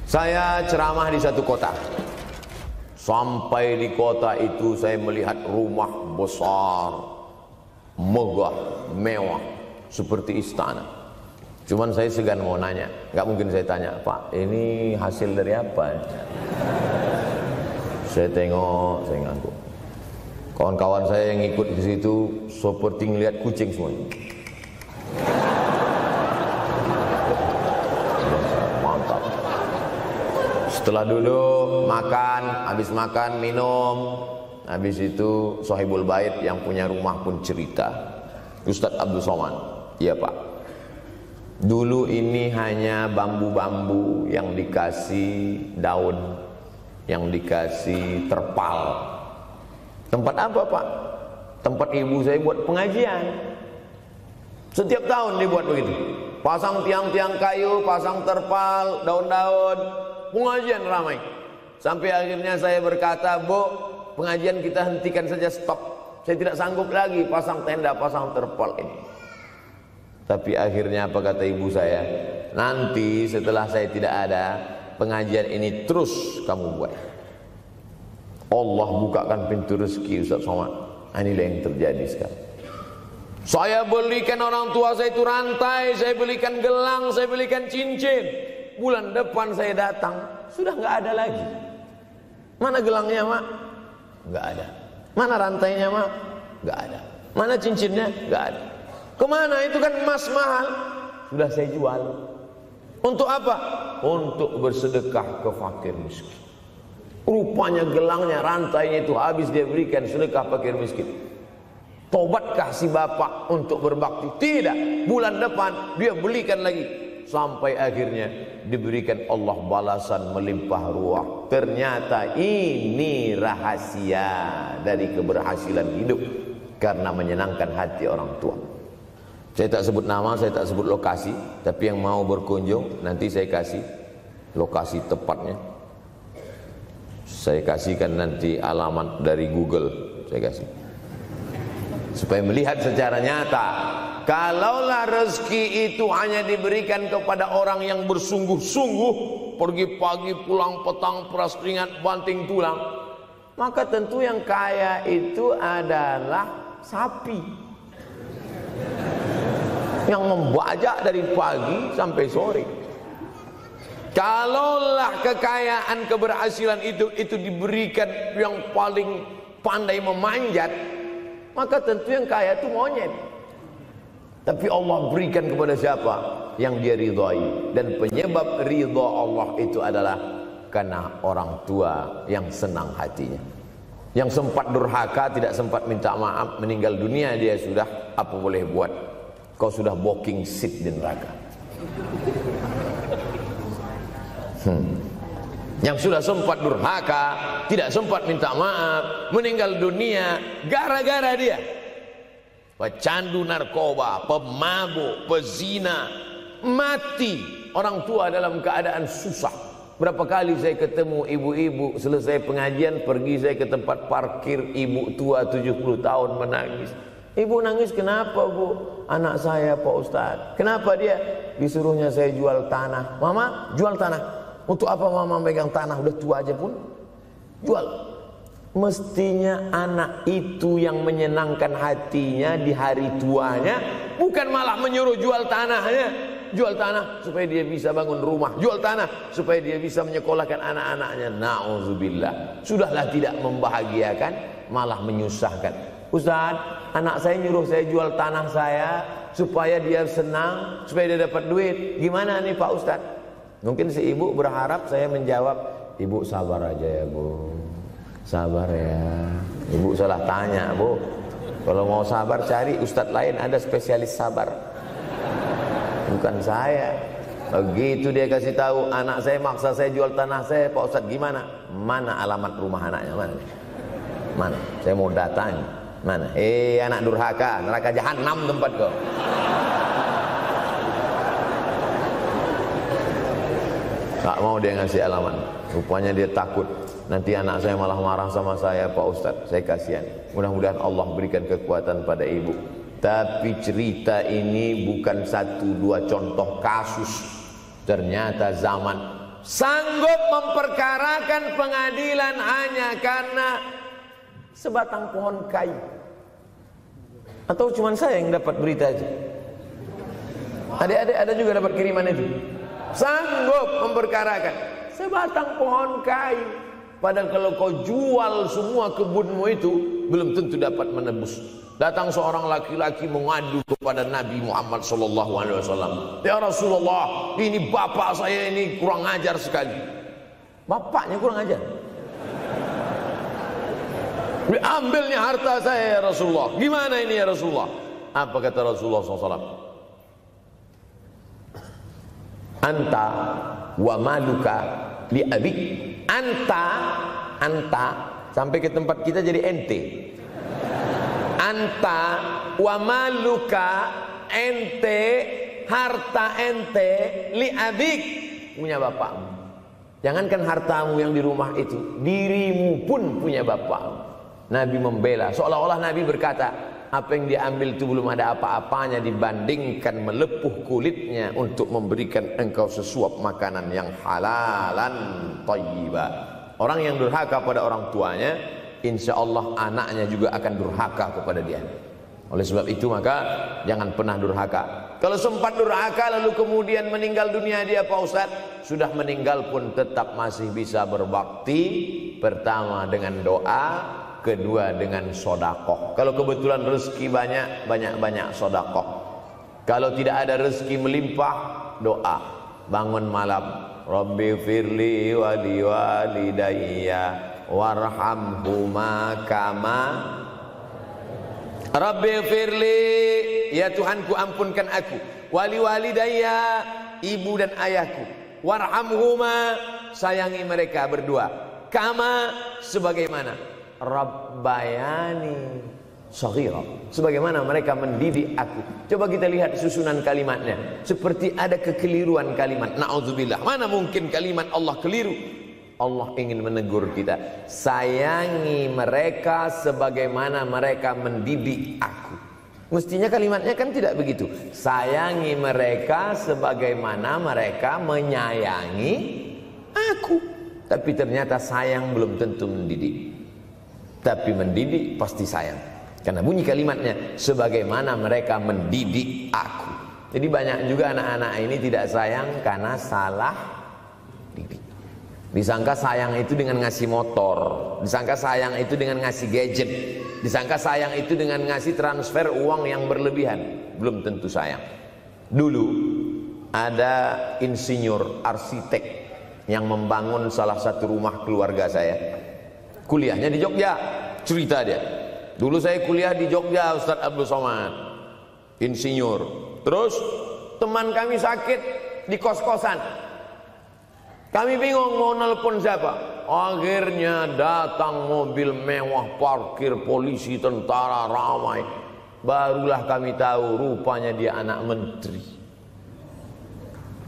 Saya ceramah di satu kota. Sampai di kota itu saya melihat rumah besar, megah, mewah, seperti istana. Cuman saya segan mau nanya, nggak mungkin saya tanya, Pak, ini hasil dari apa? Saya tengok, saya ngangguk. Kawan-kawan saya yang ikut di situ seperti ngelihat kucing semuanya. Mantap. Setelah duduk, makan, habis makan, minum, habis itu Sohibul Bait yang punya rumah pun cerita. Ustadz Abdul Somad, iya Pak. Dulu ini hanya bambu-bambu yang dikasih daun, yang dikasih terpal. Tempat apa Pak? Tempat ibu saya buat pengajian. Setiap tahun dibuat begitu. Pasang tiang-tiang kayu, pasang terpal, daun-daun, pengajian ramai. Sampai akhirnya saya berkata, Bu, pengajian kita hentikan saja, stop. Saya tidak sanggup lagi pasang tenda, pasang terpal ini. Tapi akhirnya apa kata ibu saya? Nanti setelah saya tidak ada, pengajian ini terus kamu buat. Allah bukakan pintu rezeki Ustaz Somad. Inilah yang terjadi sekarang. Saya belikan orang tua saya itu rantai, saya belikan gelang, saya belikan cincin. Bulan depan saya datang, sudah nggak ada lagi. Mana gelangnya Mak? Nggak ada. Mana rantainya Mak? Nggak ada. Mana cincinnya? Nggak ada. Kemana? Itu kan emas mahal. Sudah saya jual. Untuk apa? Untuk bersedekah ke fakir miskin. Rupanya gelangnya, rantainya itu habis dia berikan sedekah fakir miskin. Tobatkah si bapak untuk berbakti? Tidak. Bulan depan dia belikan lagi. Sampai akhirnya diberikan Allah balasan melimpah ruah. Ternyata ini rahasia dari keberhasilan hidup. Karena menyenangkan hati orang tua. Saya tak sebut nama, saya tak sebut lokasi. Tapi yang mau berkunjung, nanti saya kasih lokasi tepatnya. Saya kasihkan nanti alamat dari Google. Saya kasih. Supaya melihat secara nyata. Kalaulah rezeki itu hanya diberikan kepada orang yang bersungguh-sungguh, pergi pagi pulang petang, peras keringat, banting tulang, maka tentu yang kaya itu adalah sapi yang membajak dari pagi sampai sore. Kalaulah kekayaan keberhasilan itu diberikan yang paling pandai memanjat, maka tentu yang kaya itu monyet. Tapi Allah berikan kepada siapa? Yang dia ridhai. Dan penyebab ridha Allah itu adalah karena orang tua yang senang hatinya. Yang sempat durhaka, tidak sempat minta maaf, meninggal dunia dia sudah, apa boleh buat? Kau sudah booking seat di neraka. Yang sudah sempat durhaka, tidak sempat minta maaf, meninggal dunia gara-gara dia pecandu narkoba, pemabuk, pezina, mati. Orang tua dalam keadaan susah. Berapa kali saya ketemu ibu-ibu selesai pengajian, pergi saya ke tempat parkir, ibu tua 70 tahun menangis. Ibu nangis kenapa Bu? Anak saya Pak Ustadz. Kenapa dia? Disuruhnya saya jual tanah. Mama jual tanah. Untuk apa mama megang tanah? Udah tua aja pun jual. Mestinya anak itu yang menyenangkan hatinya di hari tuanya, bukan malah menyuruh jual tanahnya. Jual tanah supaya dia bisa bangun rumah, jual tanah supaya dia bisa menyekolahkan anak-anaknya. Na'udzubillah. Sudahlah tidak membahagiakan, malah menyusahkan. Ustaz, anak saya nyuruh saya jual tanah saya supaya dia senang, supaya dia dapat duit. Gimana nih Pak Ustaz? Mungkin si ibu berharap saya menjawab, ibu sabar aja ya Bu, sabar ya. Ibu salah tanya Bu. Kalau mau sabar cari ustadz lain, ada spesialis sabar, bukan saya. Begitu dia kasih tahu, anak saya maksa saya jual tanah saya, Pak Ustadz gimana? Mana alamat rumah anaknya? Mana? Saya mau datang. Mana? Anak durhaka, neraka jahanam tempat kau. Tak mau dia ngasih alamat. Rupanya dia takut nanti anak saya malah marah sama saya Pak Ustadz. Saya kasihan. Mudah-mudahan Allah berikan kekuatan pada ibu Tapi cerita ini bukan satu dua contoh kasus. Ternyata zaman sanggup memperkarakan pengadilan hanya karena sebatang pohon kayu. Atau cuma saya yang dapat berita aja? Adik-adik ada juga dapat kiriman itu? Sanggup memperkarakan sebatang pohon kayu. Padahal kalau kau jual semua kebunmu itu, belum tentu dapat menebus. Datang seorang laki-laki mengadu kepada Nabi Muhammad SAW. Ya Rasulullah, ini bapak saya ini kurang ajar sekali. Bapaknya kurang ajar? Diambilnya harta saya ya Rasulullah. Gimana ini ya Rasulullah? Apa kata Rasulullah SAW? Anta wa maluka li abik. Anta sampai ke tempat kita jadi ente. Anta wa maluka, ente, harta ente, li abik, punya bapakmu. Jangankan hartamu yang di rumah itu, dirimu pun punya bapakmu. Nabi membela, seolah-olah Nabi berkata, apa yang diambil itu belum ada apa-apanya dibandingkan melepuh kulitnya untuk memberikan engkau sesuap makanan yang halalan thayyibah. Orang yang durhaka pada orang tuanya, insya Allah anaknya juga akan durhaka kepada dia. Oleh sebab itu maka jangan pernah durhaka. Kalau sempat durhaka lalu kemudian meninggal dunia dia Pak Ustadz, sudah meninggal pun tetap masih bisa berbakti. Pertama dengan doa, kedua dengan sodakoh. Kalau kebetulan rezeki banyak sodakoh. Kalau tidak ada rezeki melimpah, doa. Bangun malam, Rabbi firli wali walidayya warhamhuma kama Rabbi firli, ya Tuhanku ampunkan aku, wali walidayya, ibu dan ayahku, warhamhuma, sayangi mereka berdua, kama, sebagaimana Rabbayani shaghira, sebagaimana mereka mendidik aku. Coba kita lihat susunan kalimatnya, seperti ada kekeliruan kalimat. Na'udzubillah, mana mungkin kalimat Allah keliru. Allah ingin menegur kita, sayangi mereka sebagaimana mereka mendidik aku. Mestinya kalimatnya kan tidak begitu. Sayangi mereka sebagaimana mereka menyayangi aku. Tapi ternyata sayang belum tentu mendidik. Tapi mendidik pasti sayang. Karena bunyi kalimatnya, sebagaimana mereka mendidik aku. Jadi banyak juga anak-anak ini tidak sayang karena salah didik. Disangka sayang itu dengan ngasih motor, disangka sayang itu dengan ngasih gadget, disangka sayang itu dengan ngasih transfer uang yang berlebihan. Belum tentu sayang. Dulu ada insinyur arsitek yang membangun salah satu rumah keluarga saya. Kuliahnya di Jogja. Cerita dia, dulu saya kuliah di Jogja Ustadz Abdul Somad, insinyur. Terus teman kami sakit di kos-kosan. Kami bingung mau nelpon siapa. Akhirnya datang mobil mewah, parkir polisi, tentara, ramai. Barulah kami tahu rupanya dia anak menteri.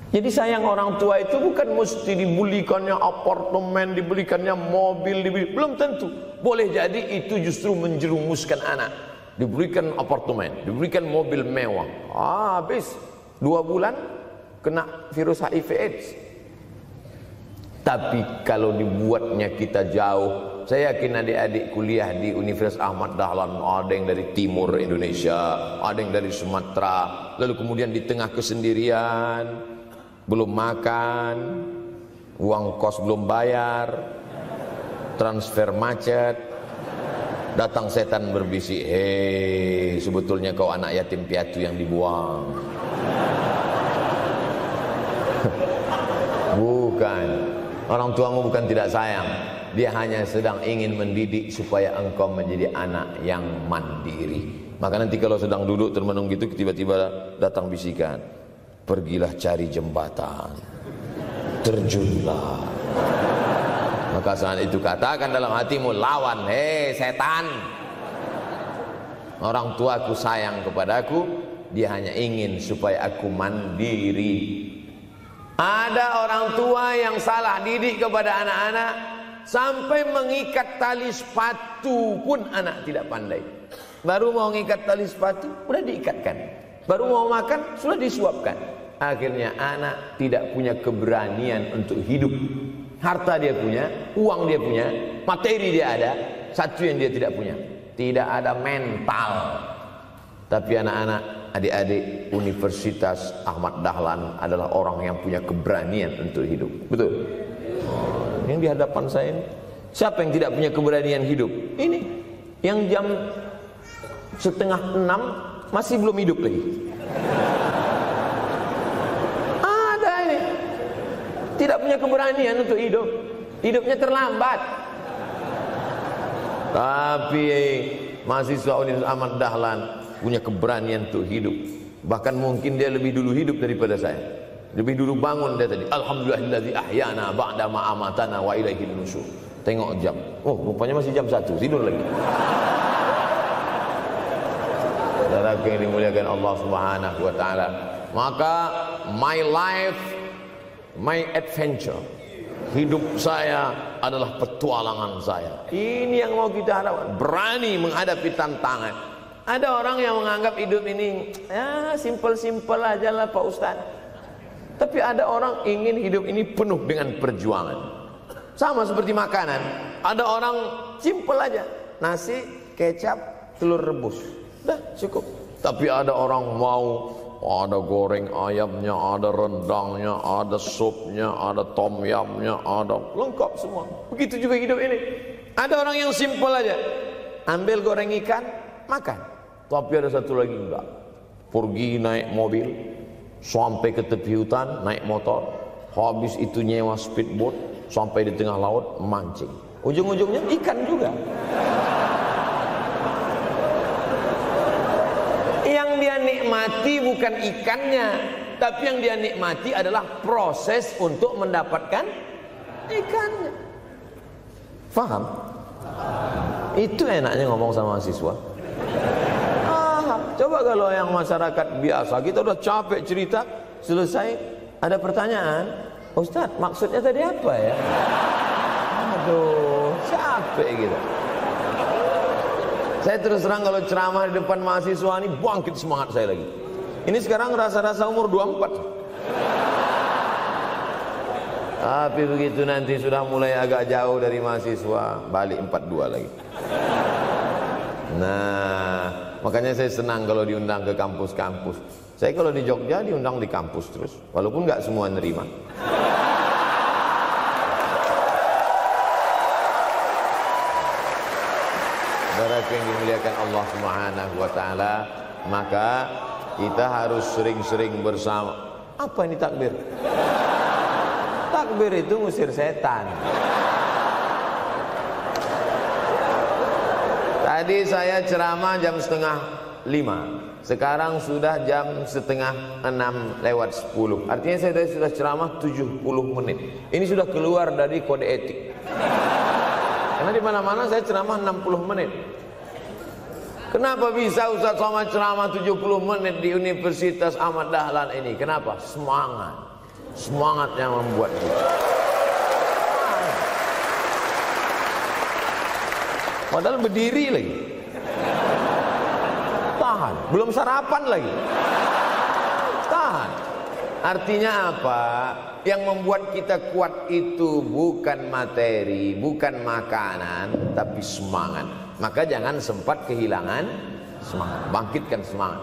Jadi sayang orang tua itu bukan mesti dibelikannya apartemen, dibelikannya mobil, belum tentu. Boleh jadi itu justru menjerumuskan anak. Diberikan apartemen, diberikan mobil mewah. Habis 2 bulan kena virus HIV AIDS. Tapi kalau dibuatnya kita jauh, saya yakin adik-adik kuliah di Universitas Ahmad Dahlan, ada yang dari timur Indonesia, ada yang dari Sumatera, lalu kemudian di tengah kesendirian, belum makan, uang kos belum bayar, transfer macet, datang setan berbisik, hei sebetulnya kau anak yatim piatu yang dibuang. Bukan. Orang tuamu bukan tidak sayang, dia hanya sedang ingin mendidik supaya engkau menjadi anak yang mandiri. Maka nanti kalau sedang duduk termenung gitu, tiba-tiba datang bisikan, pergilah cari jembatan, terjunlah. Maka saat itu katakan dalam hatimu, lawan, hei setan. Orang tuaku sayang kepadaku, dia hanya ingin supaya aku mandiri. Ada orang tua yang salah didik kepada anak-anak, sampai mengikat tali sepatu pun anak tidak pandai. Baru mau ngikat tali sepatu, udah diikatkan. Baru mau makan, sudah disuapkan. Akhirnya anak tidak punya keberanian untuk hidup. Harta dia punya, uang dia punya, materi dia ada. Satu yang dia tidak punya, tidak ada mental. Tapi anak-anak, adik-adik Universitas Ahmad Dahlan adalah orang yang punya keberanian untuk hidup. Betul? Yang di hadapan saya ini, siapa yang tidak punya keberanian hidup? Ini, yang jam 5:30 masih belum hidup lagi. Ada ini, tidak punya keberanian untuk hidup. Hidupnya terlambat. Tapi mahasiswa Universitas Ahmad Dahlan punya keberanian untuk hidup. Bahkan mungkin dia lebih dulu hidup daripada saya. Lebih dulu bangun dia tadi. Alhamdulillahillazi ahyana ba'da ma amatana wa ilaihin nusyur. Tengok jam. Oh, rupanya masih jam 1, tidur lagi. Saudara yang dimuliakan Allah Subhanahu wa taala. Maka my life, my adventure. Hidup saya adalah petualangan saya. Ini yang mau kita harapkan. Berani menghadapi tantangan. Ada orang yang menganggap hidup ini ya simple-simple aja lah Pak Ustaz. Tapi ada orang ingin hidup ini penuh dengan perjuangan. Sama seperti makanan. Ada orang simple aja. Nasi, kecap, telur rebus. Dah cukup. Tapi ada orang mau ada goreng ayamnya, ada rendangnya, ada supnya, ada tom yamnya, ada lengkap semua. Begitu juga hidup ini. Ada orang yang simple aja. Ambil goreng ikan, makan. Tapi ada satu lagi enggak. Pergi naik mobil sampai ke tepi hutan, naik motor. Habis itu nyewa speedboat sampai di tengah laut mancing. Ujung-ujungnya ikan juga. Yang dia nikmati bukan ikannya, tapi yang dia nikmati adalah proses untuk mendapatkan ikannya. Faham? Itu enaknya ngomong sama mahasiswa. Coba kalau yang masyarakat biasa, kita udah capek cerita, selesai ada pertanyaan, Ustaz maksudnya tadi apa ya? Aduh, capek gitu. Saya terus terang kalau ceramah di depan mahasiswa ini bangkit semangat saya lagi. Ini sekarang rasa-rasa umur 24. Tapi begitu nanti sudah mulai agak jauh dari mahasiswa, balik 42 lagi. Nah, makanya saya senang kalau diundang ke kampus-kampus. Saya kalau di Jogja diundang di kampus terus, walaupun nggak semua nerima. Saudara yang dimuliakan Allah Subhanahu wa taala, maka kita harus sering-sering bersama. Apa ini takbir? Takbir itu ngusir setan. Tadi saya ceramah jam 4:30. Sekarang sudah jam 5:30 Artinya saya tadi sudah ceramah 70 menit. Ini sudah keluar dari kode etik. Karena di mana-mana saya ceramah 60 menit. Kenapa bisa Ustaz Somad ceramah 70 menit di Universitas Ahmad Dahlan ini? Kenapa? Semangat. Semangat yang membuat kita. Padahal berdiri lagi. Tahan. Belum sarapan lagi. Tahan. Artinya apa? Yang membuat kita kuat itu bukan materi, bukan makanan, tapi semangat. Maka jangan sempat kehilangan semangat. Bangkitkan semangat.